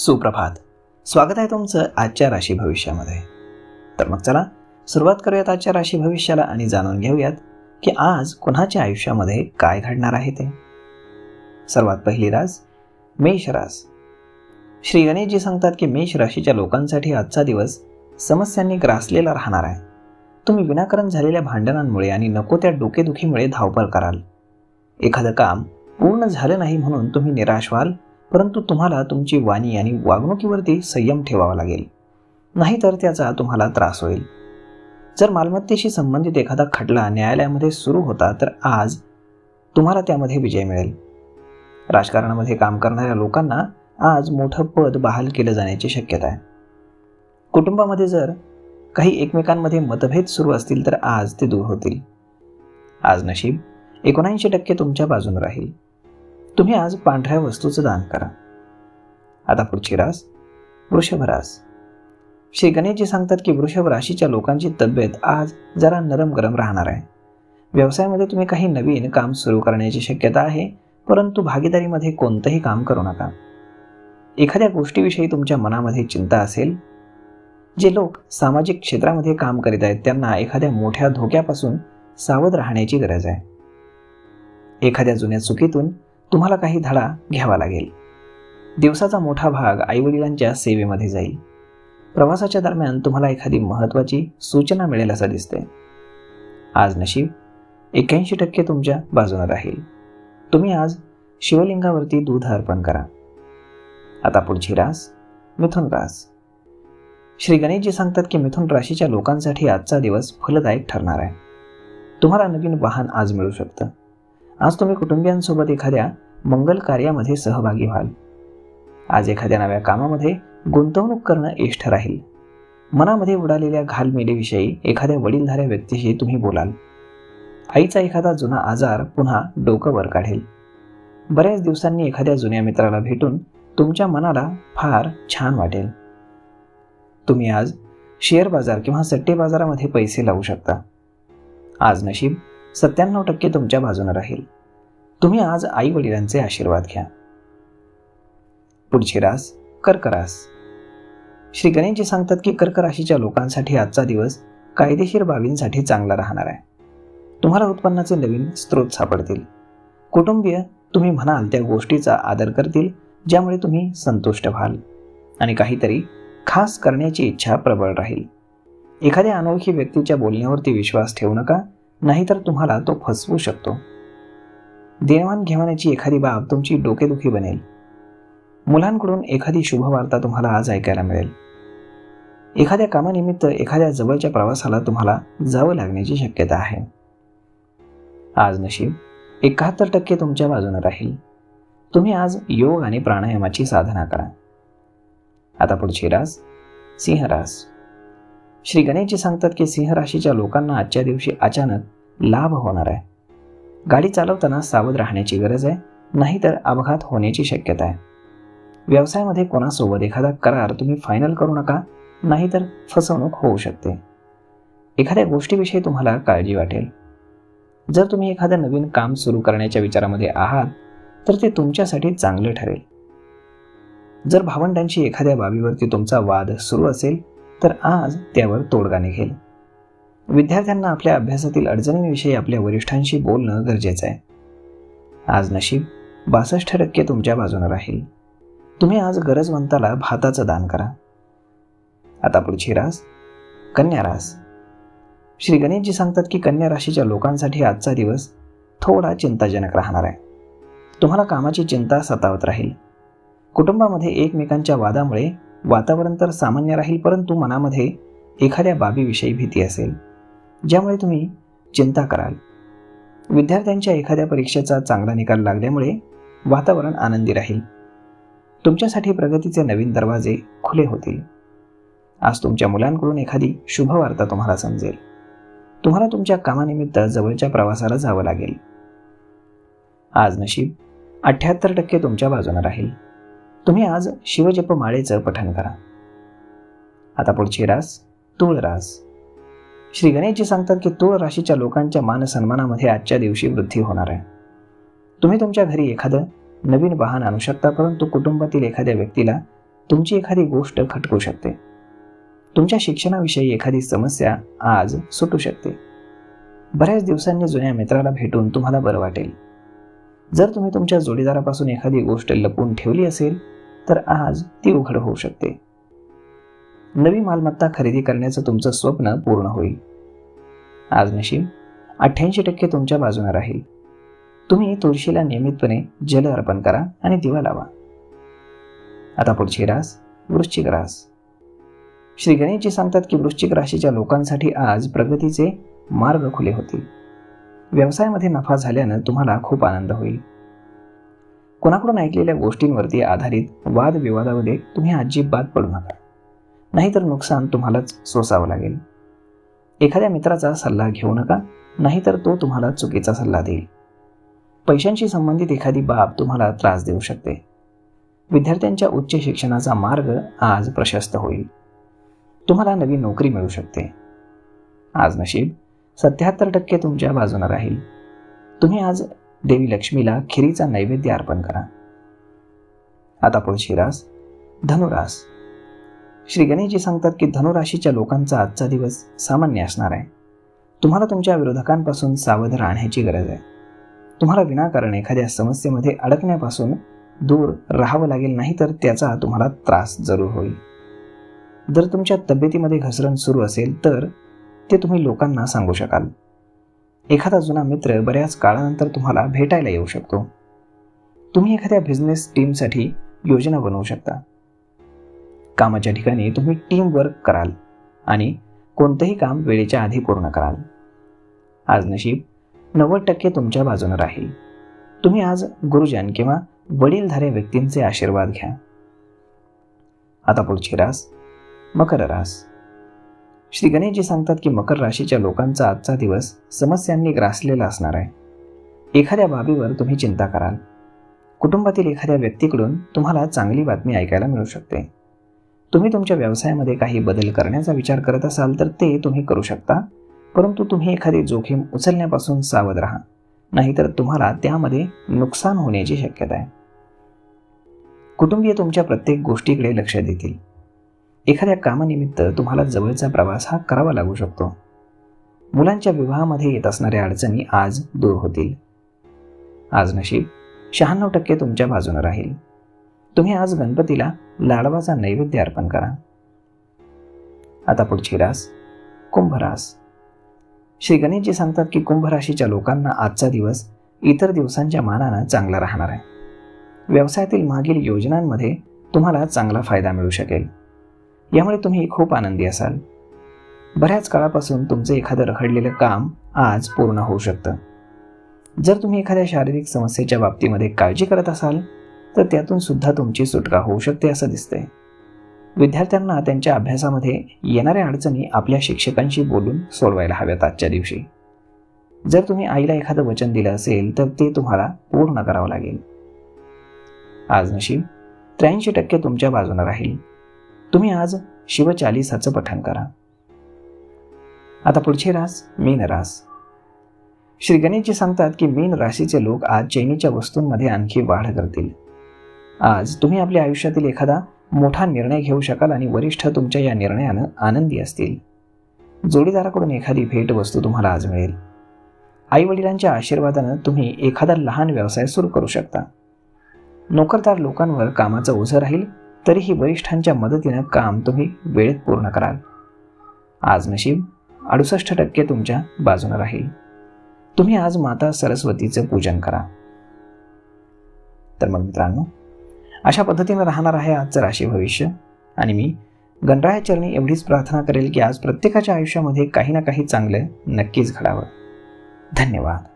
सुप्रभात. स्वागत आहे तुमचं आजच्या राशी भविष्यामध्ये. तर मग चला सुरुवात करूयात आजच्या राशी भविष्याला आणि जाणून घेऊयात की आज कोणाच्या आयुष्यामध्ये काय घडणार आहे ते. सर्वात पहिली रास मेष रास. श्री गणेशजी सांगतात की मेष राशीच्या लोकांसाठी आजचा दिवस समस्यांनी ग्रासलेला राहणार आहे. तुम्ही विनाकारण झालेल्या भांडणांमुळे आणि नको त्या डोकेदुखीमुळे धावपळ कराल. एखादं काम पूर्ण झालं नाही म्हणून तुम्ही निराश व्हाल, परंतु तुम्हाला तुमची वाणी आणि वागणुकीवरती संयम ठेवावा लागेल, नाहीतर त्याचा तुम्हाला त्रास होईल. जर मालमत्तेशी संबंधित एखादा खटला न्यायालयामध्ये सुरू होता तर आज तुम्हाला त्यामध्ये विजय मिळेल. राजकारणामध्ये काम करणाऱ्या लोकांना आज मोठं पद बहाल केलं जाण्याची शक्यता आहे. कुटुंबामध्ये जर काही एकमेकांमध्ये मतभेद सुरू असतील तर आज ते दूर होतील. आज नशीब 79% तुमच्या बाजूने राहील. तुम्ही आज पांढऱ्या वस्तूचं दान करा. आता पुढची रास वृषभ रास. श्री गणेशजी सांगतात की वृषभ राशीच्या लोकांची तब्येत आज जरा नरम गरम राहणार आहे. व्यवसायामध्ये तुम्ही काही नवीन काम सुरू करण्याची शक्यता आहे, परंतु भागीदारीमध्ये कोणतंही काम करू नका. एखाद्या गोष्टीविषयी तुमच्या मनामध्ये चिंता असेल. जे लोक सामाजिक क्षेत्रामध्ये काम करीत आहेत त्यांना एखाद्या मोठ्या धोक्यापासून सावध राहण्याची गरज आहे. एखाद्या जुन्या चुकीतून तुम्हाला काही धडा घ्यावा लागेल. दिवसाचा मोठा भाग आईवडिलांच्या सेवेमध्ये जाईल. प्रवासाच्या दरम्यान तुम्हाला एखादी महत्त्वाची सूचना मिळेल असं दिसते. आज नशीब 81% तुमच्या बाजूने राहील. तुम्ही आज शिवलिंगावरती दूध अर्पण करा. आता पुढची रास मिथुन रास. श्री गणेशजी सांगतात की मिथुन राशीच्या लोकांसाठी आजचा दिवस फलदायक ठरणार आहे. तुम्हाला नवीन वाहन आज मिळू शकतं. आज तुम्ही कुटुंबियांसोबत एखाद्या मंगल कार्यामध्ये सहभागी व्हाल. आज एखाद्या नव्या कामामध्ये गुंतवणूक करणं इष्ट राहील. मनामध्ये उडालेल्या घालमेलीविषयी एखाद्या वडीलधाऱ्या व्यक्तीशी तुम्ही बोलाल. आईचा एखादा जुना आजार पुन्हा डोकं वर काढेल. बऱ्याच दिवसांनी एखाद्या जुन्या मित्राला भेटून तुमच्या मनाला फार छान वाटेल. तुम्ही आज शेअर बाजार किंवा सट्टे बाजारामध्ये पैसे लावू शकता. आज नशीब 97% तुमच्या बाजूने राहील. तुम्ही आज आई वडिलांचे आशीर्वाद घ्या. पुढची रास कर्क रास. श्री गणेशजी सांगतात की कर्क राशीच्या लोकांसाठी आजचा दिवस कायदेशीर बाबींसाठी चांगला राहणार आहे. तुम्हाला उत्पन्नाचे नवीन स्रोत सापडतील. कुटुंबीय तुम्ही म्हणाल त्या गोष्टीचा आदर करतील ज्यामुळे तुम्ही संतुष्ट व्हाल आणि काहीतरी खास करण्याची इच्छा प्रबळ राहील. एखाद्या अनोळखी व्यक्तीच्या बोलण्यावरती विश्वास ठेवू नका, नाहीतर तुम्हाला तो फसवू शकतो. देवाण घेवाण्याची एखादी बाब तुमची डोकेदुखी बनेल. मुलांकडून एखादी शुभवार्ता तुम्हाला आज ऐकायला मिळेल. एखाद्या कामानिमित्त एखाद्या जवळच्या प्रवासाला तुम्हाला जावं लागण्याची शक्यता आहे. आज नशीब 71% तुमच्या बाजूने राहील. तुम्ही आज योग आणि प्राणायामाची साधना करा. आता पुढची रास सिंह रास. श्री गणेशजी सांगतात की सिंह राशीच्या लोकांना आजच्या दिवशी अचानक लाभ होणार आहे. गाडी चालवताना सावध राहण्याची गरज आहे, नाहीतर अपघात होण्याची शक्यता आहे. व्यवसायामध्ये कोणासोबत एखादा करार तुम्ही फायनल करू नका, नाहीतर फसवणूक होऊ शकते. एखाद्या गोष्टीविषयी तुम्हाला काळजी वाटेल. जर तुम्ही एखादं नवीन काम सुरू करण्याच्या विचारामध्ये आहात तर ते तुमच्यासाठी चांगले ठरेल. जर भावंडांशी एखाद्या बाबीवरती तुमचा वाद सुरू असेल तर आज त्यावर तोडगा निघेल. विद्यार्थ्यांना आपल्या अभ्यासातील अडचणींविषयी आपल्या वरिष्ठांशी बोलणं गरजेचं आहे. आज नशीब 62% तुमच्या बाजूने राहील. तुम्ही आज गरजवंताला भाताचं दान करा. आता पुढची रास कन्या रास. श्री गणेशजी सांगतात की कन्या राशीच्या लोकांसाठी आजचा दिवस थोडा चिंताजनक राहणार आहे. तुम्हाला कामाची चिंता सतावत राहील. कुटुंबामध्ये एकमेकांच्या वादामुळे वातावरण तर सामान्य राहील, परंतु मनामध्ये एखाद्या बाबीविषयी भीती असेल ज्यामुळे तुम्ही चिंता कराल. विद्यार्थ्यांच्या एखाद्या परीक्षेचा चांगला निकाल लागल्यामुळे वातावरण आनंदी राहील. तुमच्यासाठी प्रगतीचे नवीन दरवाजे खुले होतील. आज तुमच्या मुलांकडून एखादी शुभवार्ता तुम्हाला समजेल. तुम्हाला तुमच्या कामानिमित्त जवळच्या प्रवासाला जावं लागेल. आज नशीब 78% तुमच्या बाजूने राहील. तुम्ही आज शिवजप माळेचं पठण करा. आता पुढची रास तूळ रास. श्री गणेशजी सांगतात की तूळ राशीच्या लोकांच्या मान सन्मानामध्ये आजच्या दिवशी वृद्धी होणार आहे. तुम्ही तुमच्या घरी एखादं नवीन वाहन आणू शकता, परंतु कुटुंबातील एखाद्या व्यक्तीला तुमची एखादी गोष्ट खटकू शकते. तुमच्या शिक्षणाविषयी एखादी समस्या आज सुटू शकते. बऱ्याच दिवसांनी जुन्या मित्राला भेटून तुम्हाला बरं वाटेल. जर तुम्ही तुमच्या जोडीदारापासून एखादी गोष्ट लपवून ठेवली असेल तर आज ती उघड होऊ शकते. नवी मालमत्ता खरेदी करण्याचं तुमचं स्वप्न पूर्ण होईल. आज नशीब 88% तुमच्या बाजूने राहील. तुम्ही तुळशीला नियमितपणे जल अर्पण करा आणि दिवा लावा. आता पुढची रास वृश्चिक रास. श्री गणेशजी सांगतात की वृश्चिक राशीच्या लोकांसाठी आज प्रगतीचे मार्ग खुले होतील. व्यवसायामध्ये नफा झाल्यानं तुम्हाला खूप आनंद होईल. कोणाकडून ऐकलेल्या गोष्टींवरती आधारित वादविवादामध्ये तुम्ही अजिबात पडू नका, नाहीतर नुकसान तुम्हालाच सोसावं लागेल. एखाद्या मित्राचा सल्ला घेऊ नका, नाहीतर तो तुम्हाला चुकीचा सल्ला देईल. पैशांशी संबंधित एखादी बाब तुम्हाला त्रास देऊ शकते. विद्यार्थ्यांच्या उच्च शिक्षणाचा मार्ग आज प्रशस्त होईल. तुम्हाला नवी नोकरी मिळू शकते. आज नशीब 77% तुमच्या बाजूने राहील. तुम्ही आज देवी लक्ष्मीला खिरीचा नैवेद्य अर्पण करा. आता पुढची रास धनुरास. श्री गणेशजी सांगतात की धनुराशीच्या लोकांचा आजचा दिवस सामान्य असणार आहे. तुम्हाला तुमच्या विरोधकांपासून सावध राहण्याची गरज आहे. तुम्हाला विनाकारण एखाद्या समस्येमध्ये अडकण्यापासून दूर राहावं लागेल, नाही तर त्याचा तुम्हाला त्रास जरूर होईल. जर तुमच्या तब्येतीमध्ये घसरण सुरू असेल तर ते तुम्ही लोकांना सांगू शकाल. एखादा जुना मित्र बऱ्याच काळानंतर तुम्हाला भेटायला येऊ शकतो. तुम्ही एखाद्या बिझनेस टीमसाठी योजना बनवू शकता. कामाच्या ठिकाणी तुम्ही टीम वर्क कराल आणि कोणतंही काम वेळेच्या आधी पूर्ण कराल. आज नशीब 90% तुमच्या बाजूने राहील. तुम्ही आज गुरुजन किंवा वडीलधाऱ्या व्यक्तींचे आशीर्वाद घ्या. आता पुढची रास मकर रास. श्री गणेशजी सांगतात की मकर राशीच्या लोकांचा आजचा दिवस समस्यांनी ग्रासलेला असणार आहे. एखाद्या बाबीवर तुम्ही चिंता कराल. कुटुंबातील एखाद्या व्यक्तीकडून तुम्हाला चांगली बातमी ऐकायला मिळू शकते. तुम्ही तुमच्या व्यवसायामध्ये काही बदल करण्याचा विचार करत असाल तर ते तुम्ही करू शकता, परंतु तुम्ही एखादी जोखीम उचलण्यापासून सावध राहा, नाहीतर तुम्हाला त्यामध्ये नुकसान होण्याची शक्यता आहे. कुटुंबीय तुमच्या प्रत्येक गोष्टीकडे लक्ष देतील. एखाद्या कामानिमित्त तुम्हाला जवळचा प्रवास हा करावा लागू शकतो. मुलांच्या विवाहामध्ये येत असणाऱ्या अडचणी आज दूर होतील. आज नशीब 96% तुमच्या बाजूने राहील. तुम्ही आज गणपतीला लाडवाचा नैवेद्य अर्पण करा. आता पुढची रास कुंभ रास. श्री गणेशजी सांगतात की कुंभ राशीच्या लोकांना आजचा दिवस इतर दिवसांच्या मानाने चांगला राहणार आहे. व्यवसायातील मागील योजनांमध्ये तुम्हाला चांगला फायदा मिळू शकेल. यामुळे तुम्ही खूप आनंदी असाल. बऱ्याच काळापासून तुमचं एखादं रखडलेलं काम आज पूर्ण होऊ शकतं. जर तुम्ही एखाद्या शारीरिक समस्येच्या बाबतीमध्ये काळजी करत असाल तर त्यातून सुद्धा तुमची सुटका होऊ शकते असं दिसतंय. विद्यार्थ्यांना त्यांच्या अभ्यासामध्ये येणाऱ्या अडचणी आपल्या शिक्षकांशी बोलून सोडवायला हव्यात आजच्या दिवशी. जर तुम्ही आईला एखादं वचन दिलं असेल तर ते तुम्हाला पूर्ण करावं लागेल. आज नशीब 83% तुमच्या बाजूने राहील. तुम्ही आज शिवचालीसाचं पठण करा. आता पुढची रास मीन रास. श्री गणेशजी सांगतात की मीन राशीचे लोक आज चैनीच्या वस्तूंमध्ये आणखी वाढ करतील. आज तुम्ही आपल्या आयुष्यातील एखादा मोठा निर्णय घेऊ शकाल आणि वरिष्ठ तुमच्या या निर्णयानं आनंदी असतील. जोडीदाराकडून एखादी भेट वस्तू तुम्हाला आज मिळेल. आई वडिलांच्या आशीर्वादानं तुम्ही एखादा लहान व्यवसाय सुरू करू शकता. नोकरदार लोकांवर कामाचं ओझं राहील, तरीही वरिष्ठांच्या मदतीनं काम तुम्ही वेळेत पूर्ण कराल. आज नशीब 68% तुमच्या बाजूने राहील. तुम्ही आज माता सरस्वतीचं पूजन करा. तर मग मित्रांनो, अशा पद्धतीने राहणार आहे आजचं राशी भविष्य. आणि मी गणरायाचरणी एवढीच प्रार्थना करेल की आज प्रत्येकाच्या आयुष्यामध्ये काही ना काही चांगलं नक्कीच घडावं. धन्यवाद.